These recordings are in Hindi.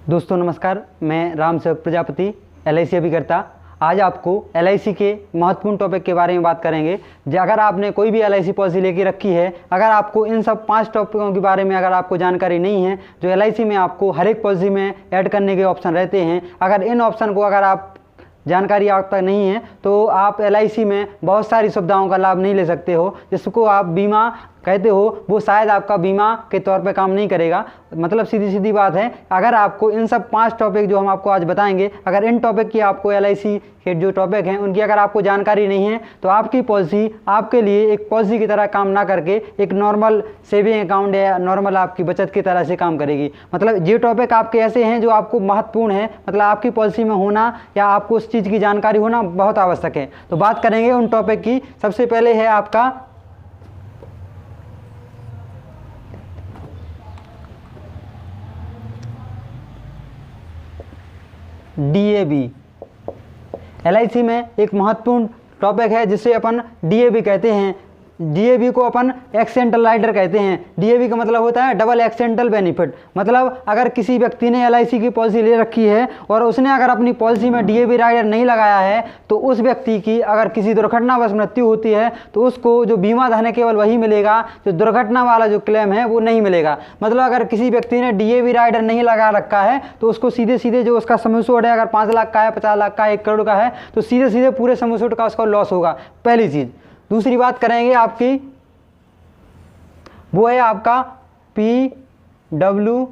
दोस्तों नमस्कार, मैं राम सेवक प्रजापति LIC अभिकर्ता। आज आपको LIC के महत्वपूर्ण टॉपिक के बारे में बात करेंगे। अगर आपने कोई भी LIC पॉलिसी लेके रखी है, अगर आपको इन सब 5 टॉपिकों के बारे में अगर आपको जानकारी नहीं है, जो LIC में आपको हर एक पॉलिसी में ऐड करने के ऑप्शन रहते हैं, अगर इन ऑप्शन को अगर आप जानकारी आप तक नहीं है तो आप LIC में बहुत सारी सुविधाओं का लाभ नहीं ले सकते हो। जिसको आप बीमा कहते हो वो शायद आपका बीमा के तौर पे काम नहीं करेगा। मतलब सीधी सीधी बात है, अगर आपको इन सब 5 टॉपिक जो हम आपको आज बताएंगे, अगर इन टॉपिक की आपको LIC के जो टॉपिक हैं उनकी अगर आपको जानकारी नहीं है तो आपकी पॉलिसी आपके लिए एक पॉलिसी की तरह काम ना करके एक नॉर्मल सेविंग अकाउंट या नॉर्मल आपकी बचत की तरह से काम करेगी। मतलब ये टॉपिक आपके ऐसे हैं जो आपको महत्वपूर्ण है, मतलब आपकी पॉलिसी में होना या आपको उस चीज़ की जानकारी होना बहुत आवश्यक है। तो बात करेंगे उन टॉपिक की। सबसे पहले है आपका DAB। LIC में एक महत्वपूर्ण टॉपिक है जिसे अपन DAB कहते हैं। DAB को अपन एक्सीडेंटल राइडर कहते हैं। DAB का मतलब होता है डबल एक्सीडेंटल बेनिफिट। मतलब अगर किसी व्यक्ति ने LIC की पॉलिसी ले रखी है और उसने अगर अपनी पॉलिसी में DAB राइडर नहीं लगाया है तो उस व्यक्ति की अगर किसी दुर्घटनावश मृत्यु होती है तो उसको जो बीमा धन है केवल वही मिलेगा, जो दुर्घटना वाला जो क्लेम है वो नहीं मिलेगा। मतलब अगर किसी व्यक्ति ने DAB राइडर नहीं लगा रखा है तो उसको सीधे सीधे जो उसका सम एश्योर्ड है, अगर 5 लाख का है, 50 लाख का है, 1 करोड़ का है, तो सीधे सीधे पूरे सम एश्योर्ड का उसका लॉस होगा। पहली चीज़। दूसरी बात करेंगे आपकी, वो है आपका PWB।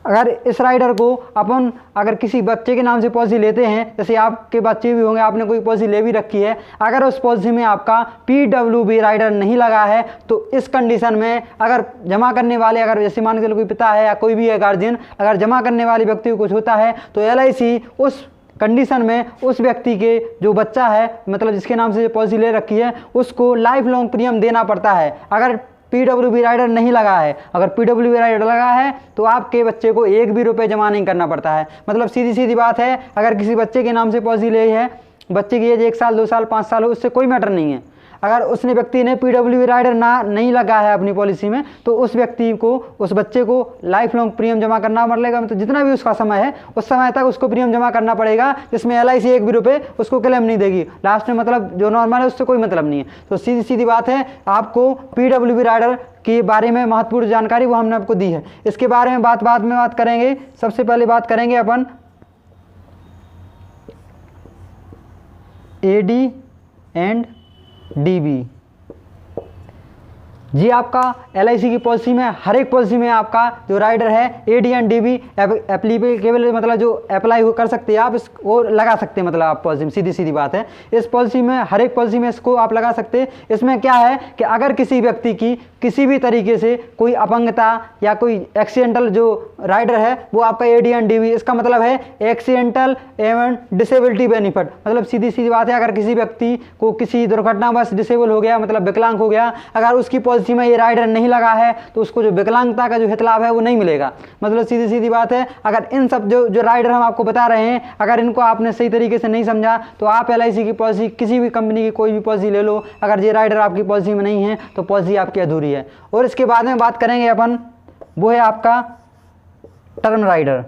अगर इस राइडर को अपन अगर किसी बच्चे के नाम से पॉलिसी लेते हैं, जैसे आपके बच्चे भी होंगे, आपने कोई पॉलिसी ले भी रखी है, अगर उस पॉलिसी में आपका PWB राइडर नहीं लगा है तो इस कंडीशन में अगर जमा करने वाले, अगर जैसे मान के चलो कोई पिता है या कोई भी है गार्जियन, अगर जमा करने वाले व्यक्ति को कुछ होता है तो LIC उस कंडीशन में उस व्यक्ति के जो बच्चा है, मतलब जिसके नाम से पॉलिसी ले रखी है, उसको लाइफ लॉन्ग प्रीमियम देना पड़ता है। अगर PWB राइडर नहीं लगा है, अगर PWB राइडर लगा है तो आपके बच्चे को 1 भी रुपये जमा नहीं करना पड़ता है। मतलब सीधी सीधी बात है, अगर किसी बच्चे के नाम से पॉलिसी ले है, बच्चे की एज 1 साल 2 साल 5 साल हो, उससे कोई मैटर नहीं है। अगर उसने व्यक्ति ने PWB राइडर नहीं लगा है अपनी पॉलिसी में तो उस व्यक्ति को, उस बच्चे को लाइफ लॉन्ग प्रीमियम जमा करना पड़ेगा। मतलब जितना भी उसका समय है उस समय तक उसको प्रीमियम जमा करना पड़ेगा, जिसमें LIC 1 भी रुपये उसको क्लेम नहीं देगी। लास्ट में मतलब जो नॉर्मल है उससे कोई मतलब नहीं है। तो सीधी सीधी बात है, आपको PWB राइडर के बारे में महत्वपूर्ण जानकारी वो हमने आपको दी है। इसके बारे में बाद में बात करेंगे। सबसे पहले बात करेंगे अपन AD एंड DB। जी आपका LIC की पॉलिसी में, हर एक पॉलिसी में आपका जो राइडर है AD एंड DB एप्लीकेबल, मतलब जो अप्लाई कर सकते हैं आप, इसको लगा सकते हैं। मतलब आप पॉलिसी में सीधी सीधी बात है, इस पॉलिसी में हर एक पॉलिसी में इसको आप लगा सकते हैं। इसमें क्या है कि अगर किसी व्यक्ति की किसी भी तरीके से कोई अपंगता या कोई एक्सीडेंटल जो राइडर है वो आपका AD एंड DB, इसका मतलब है एक्सीडेंटल एवं डिसेबिलिटी बेनिफिट। मतलब सीधी सीधी बात है, अगर किसी व्यक्ति को किसी दुर्घटनावश डिसेबल हो गया, मतलब विकलांग हो गया, अगर उसकी पॉलिसी में ये राइडर नहीं लगा है तो उसको जो विकलांगता का जो हित लाभ है वो नहीं मिलेगा। मतलब सीधी सीधी बात है, अगर इन सब जो राइडर हम आपको बता रहे हैं, अगर इनको आपने सही तरीके से नहीं समझा तो आप LIC की पॉलिसी, किसी भी कंपनी की कोई भी पॉलिसी ले लो, अगर ये राइडर आपकी पॉलिसी में नहीं है तो पॉलिसी आपकी अधूरी है। और इसके बाद में बात करेंगे अपन, वो है आपका टर्म राइडर।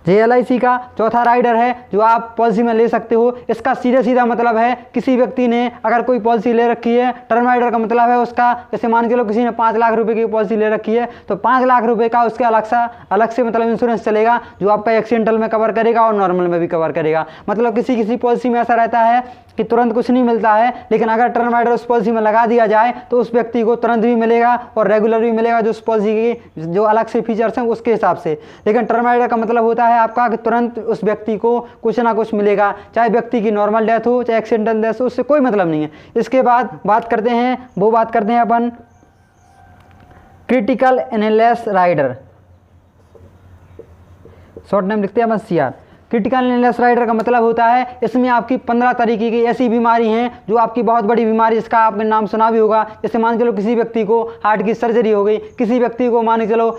ये LIC का चौथा राइडर है जो आप पॉलिसी में ले सकते हो। इसका सीधा सीधा मतलब है, किसी व्यक्ति ने अगर कोई पॉलिसी ले रखी है, टर्म राइडर का मतलब है उसका, जैसे मान के लो किसी ने 5 लाख रुपए की पॉलिसी ले रखी है तो 5 लाख रुपए का उसके अलग से मतलब इंश्योरेंस चलेगा, जो आपका एक्सीडेंटल में कवर करेगा और नॉर्मल में भी कवर करेगा। मतलब किसी पॉलिसी में ऐसा रहता है कि तुरंत कुछ नहीं मिलता है, लेकिन अगर टर्म राइडर उस पॉलिसी में लगा दिया जाए तो उस व्यक्ति को तुरंत भी मिलेगा और रेगुलर भी मिलेगा, जो उस पॉलिसी की जो अलग से फीचर्स हैं उसके हिसाब से। लेकिन टर्म राइडर का मतलब होता है आपका कि तुरंत उस व्यक्ति को कुछ ना कुछ मिलेगा, चाहे व्यक्ति की नॉर्मल डेथ हो चाहे एक्सीडेंटल डेथ हो, उससे कोई मतलब नहीं है। इसके बाद बात करते हैं अपन critical illness rider, short name लिखते हैं अपन CR। क्रिटिकल इलनेस राइडर का मतलब होता है इसमें आपकी 15 तरीके की ऐसी बीमारी हैं जो आपकी बहुत बड़ी बीमारी, इसका आपने नाम सुना भी होगा। जैसे मान के चलो किसी व्यक्ति को हार्ट की सर्जरी हो गई, किसी व्यक्ति को मान के चलो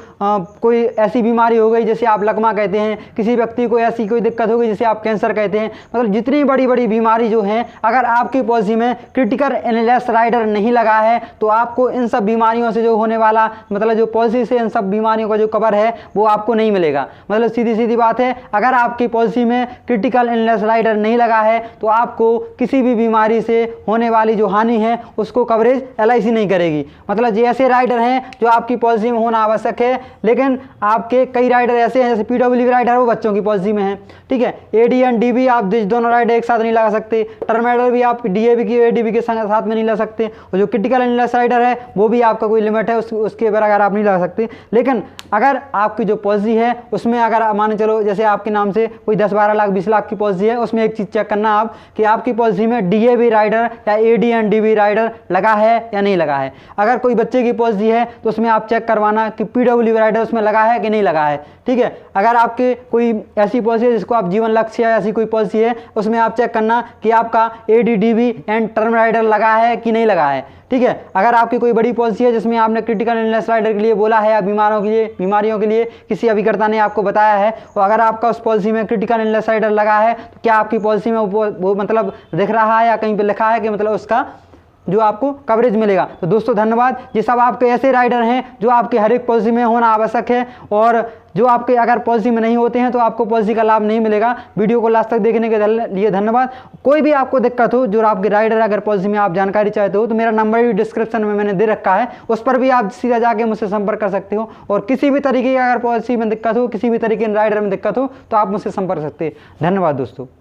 कोई ऐसी बीमारी हो गई जैसे आप लकवा कहते हैं, किसी व्यक्ति को ऐसी कोई दिक्कत हो गई जिसे आप कैंसर कहते हैं। मतलब जितनी बड़ी बड़ी बीमारी जो हैं, अगर आपकी पॉलिसी में क्रिटिकल इलनेस राइडर नहीं लगा है तो आपको इन सब बीमारियों से जो होने वाला, मतलब जो पॉलिसी से इन सब बीमारियों का जो कवर है वो आपको नहीं मिलेगा। मतलब सीधी सीधी बात है, अगर आपकी पॉलिसी में क्रिटिकल इलनेस राइडर नहीं लगा है तो आपको किसी भी बीमारी से होने वाली जो हानि है उसको कवरेज LIC नहीं करेगी। मतलब ये ऐसे राइडर हैं जो आपकी पॉलिसी में होना आवश्यक है, लेकिन आपके कई राइडर ऐसे हैं जैसे PWB राइडर वो बच्चों की पॉलिसी में है, ठीक है। AD एंड DB आप दोनों राइडर एक साथ नहीं लगा सकते, टर्म राइडर भी आप DAB की ADB के साथ में नहीं लगा सकते, और जो क्रिटिकल इलनेस राइडर है वो भी आपका कोई लिमिट है, उसके बराबर आप नहीं लगा सकते। लेकिन अगर आपकी जो पॉलिसी है उसमें अगर मान चलो जैसे आपके नाम से कोई 10, 12 लाख, 20 लाख की पॉलिसी है, उसमें एक चीज़ चेक करना आप कि आपकी पॉलिसी में DAB राइडर या AD एंड DB राइडर लगा है या नहीं लगा है। अगर कोई बच्चे की पॉलिसी है तो उसमें आप चेक करवाना कि PWB राइडर उसमें लगा है कि नहीं लगा है, ठीक है। अगर आपके कोई ऐसी पॉलिसी है जिसको आप जीवन लक्ष्य या ऐसी कोई पॉलिसी है उसमें आप चेक करना कि आपका AD DB and term rider लगा है कि नहीं लगा है, ठीक है। अगर आपकी कोई बड़ी पॉलिसी है जिसमें आपने क्रिटिकल इलनेस राइडर के लिए बोला है या बीमारियों के लिए किसी अभिकर्ता ने आपको बताया है, और अगर आपका उस पॉलिसी में क्रिटिकल इलनेस राइडर लगा है तो क्या आपकी पॉलिसी में वो मतलब दिख रहा है या कहीं पे लिखा है कि मतलब उसका जो आपको कवरेज मिलेगा। तो दोस्तों धन्यवाद। ये सब आपके ऐसे राइडर हैं जो आपके हर एक पॉलिसी में होना आवश्यक है, और जो आपके अगर पॉलिसी में नहीं होते हैं तो आपको पॉलिसी का लाभ नहीं मिलेगा। वीडियो को लास्ट तक देखने के लिए धन्यवाद। कोई भी आपको दिक्कत हो, जो आपके राइडर अगर पॉलिसी में आप जानकारी चाहते हो तो मेरा नंबर भी डिस्क्रिप्शन में मैंने दे रखा है, उस पर भी आप सीधा जाके मुझसे संपर्क कर सकते हो। और किसी भी तरीके की अगर पॉलिसी में दिक्कत हो, किसी भी तरीके के राइडर में दिक्कत हो तो आप मुझसे संपर्क कर सकते हैं। धन्यवाद दोस्तों।